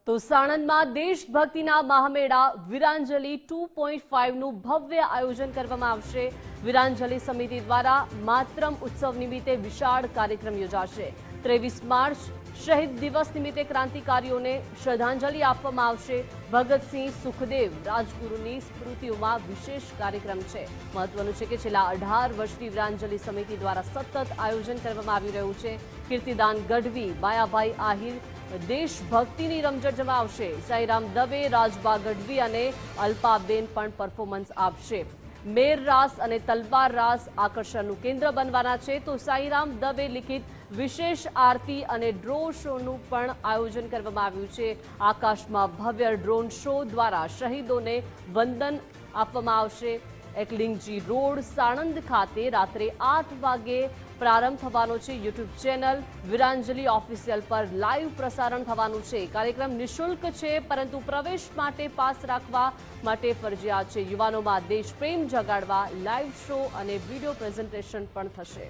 તો સાણંદમાં દેશભક્તિના મહામેળા વીરાંજલિ 2.5નું ભવ્ય આયોજન કરવામાં આવશે। વીરાંજલિ સમિતિ દ્વારા માતરમ ઉત્સવ નિમિત્તે વિશાળ કાર્યક્રમ યોજાશે। 23 માર્ચ શહીદ દિવસ નિમિત્તે ક્રાંતિકારીઓને શ્રદ્ધાંજલિ આપવામાં આવશે। ભગતસિંહ, સુખદેવ, રાજગુરુની સ્મૃતિઓમાં વિશેષ કાર્યક્રમ છે। મહત્વનું છે કે છેલ્લા 18 વર્ષથી વીરાંજલિ સમિતિ દ્વારા સતત આયોજન કરવામાં આવી રહ્યું છે। કીર્તિદાન ગઢવી, માયાભાઈ આહિર દેશભક્તિની રમઝટ જમાવશે। સાઈરામ દવે, રાજબા ગઢવી અને અલ્પાબેન પણ પરફોર્મન્સ આપશે। મેર રાસ અને તલવાર રાસ આકર્ષણનું કેન્દ્ર બનવાના છે। તો સાઈરામ દવે લિખિત વિશેષ આરતી અને ડ્રોન શોનું પણ આયોજન કરવામાં આવ્યું છે। આકાશમાં ભવ્ય ડ્રોન શો દ્વારા શહીદોને વંદન આપવામાં આવશે। એકલિંગજી રોડ, સાણંદ ખાતે રાત્રે 8 વાગે પ્રારંભ થવાનો છે। યુટ્યુબ ચેનલ વીરાંજલિ ઓફિશિયલ પર લાઈવ પ્રસારણ થવાનું છે। કાર્યક્રમ નિઃશુલ્ક છે, પરંતુ પ્રવેશ માટે પાસ રાખવા માટે ફરજિયાત છે। યુવાનોમાં દેશપ્રેમ જગાડવા લાઈવ શો અને વિડીયો પ્રેઝન્ટેશન પણ થશે।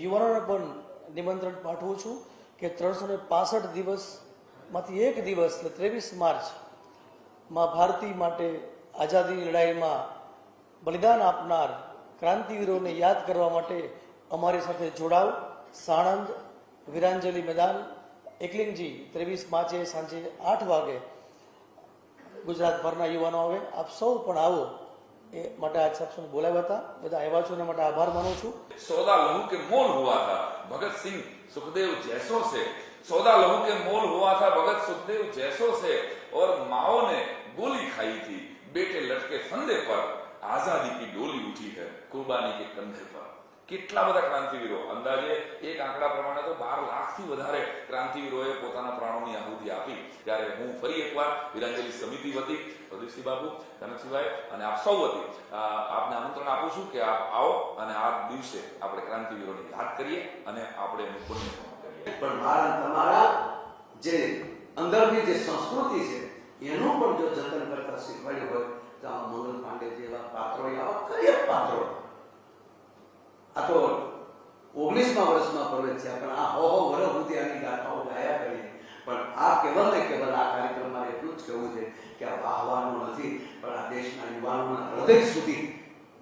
યુવાનોને પણ નિમંત્રણ પાઠવું છું કે 365 દિવસમાંથી એક દિવસ એટલે 23 માર્ચ માં ભારતી માટે આઝાદીની લડાઈમાં બલિદાન આપનાર ક્રાંતિવીરોને યાદ કરવા માટે અમારી સાથે જોડાવ। સાણંદ વીરાંજલિ મેદાન એકલિંગજી 23 માર્ચે સાંજે 8 વાગે ગુજરાતભરના યુવાનો આવે। આપ સૌ પણ આવો એ માટે आज सबसे बोलाया था। બધા આવ્યા છો એના માટે આભાર માનું છું। सौदा लहू के मोल हुआ था भगत सिंह सुखदेव जैसों से, सौदा लहू के मोल हुआ था भगत सुखदेव जैसों से, और माओ ने गोली खाई थी, बेटे लटके फंदे पर, आजादी की डोली उठी है कुर्बानी के कंधे पर। કેટલા બધા ક્રાંતિવીરો, અંદાજે એક આંકડા પ્રમાણે તો 12 લાખથી વધારે ક્રાંતિવીરોએ પોતાના પ્રાણોની આહુતિ આપી। ત્યારે હું ફરી એકવાર વીરાંજલિ સમિતિ વતી પ્રદીપસિંહ બાબુ, કનકસિંહભાઈ અને આપ સૌ વતી આપને આમંત્રણ આપું છું કે આપ આવો અને આ દિવસે આપણે ક્રાંતિવીરોને યાદ કરીએ અને આપણે એનું પુણ્ય કરીએ। પણ મારા તમારા જે અંદરની જે સંસ્કૃતિ છે એનું પણ જો જતન કરતા શીખવાડ્યું હોય તો આ મંગલ પાંડે જેવા પાત્રો, આવા કયા પાત્રો આ તો 19મા વર્ષમાં પ્રવેશ થયા, પણ આ હો વર્ષ સુધી આની ગાથાઓ ગાયા કરીએ। પણ આ કેવલ ને કેવલ આ કાર્યક્રમમાં એટલું જ કહેવું છે કે આ વાહવાનું નથી, પણ આ દેશના યુવાનોના હૃદય સુધી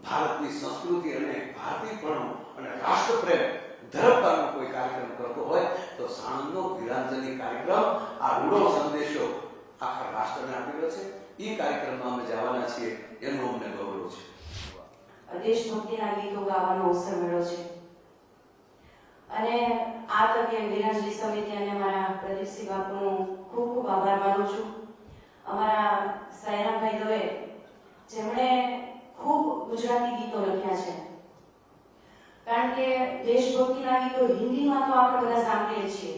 ભારતની સંસ્કૃતિ અને ભારતીયપણું અને રાષ્ટ્રપ્રેમ ધરાવવાનો કોઈ કાર્યક્રમ કરતો હોય તો સાણંદનો વીરાંજલિ કાર્યક્રમ આ રૂડો સંદેશો આખા રાષ્ટ્રને આપેલો છે। એ કાર્યક્રમમાં અમે જવાના છીએ, એનું અમને ગૌરવ છે। દેશભક્તિના ગીતો ગાવાનો અવસર મળ્યો છે અને આ તકે વીરાંજલિ સમિતિ અને મારા પ્રદીપસિંહ બાપુનો ખૂબ ખૂબ આભાર માનું છું। અમારા સાયરામભાઈ દવે જેમણે ખૂબ ગુજરાતી ગીતો લખ્યા છે, કારણ કે દેશભક્તિના ગીતો હિન્દીમાં તો આપણે બધા સાંભળીએ છીએ,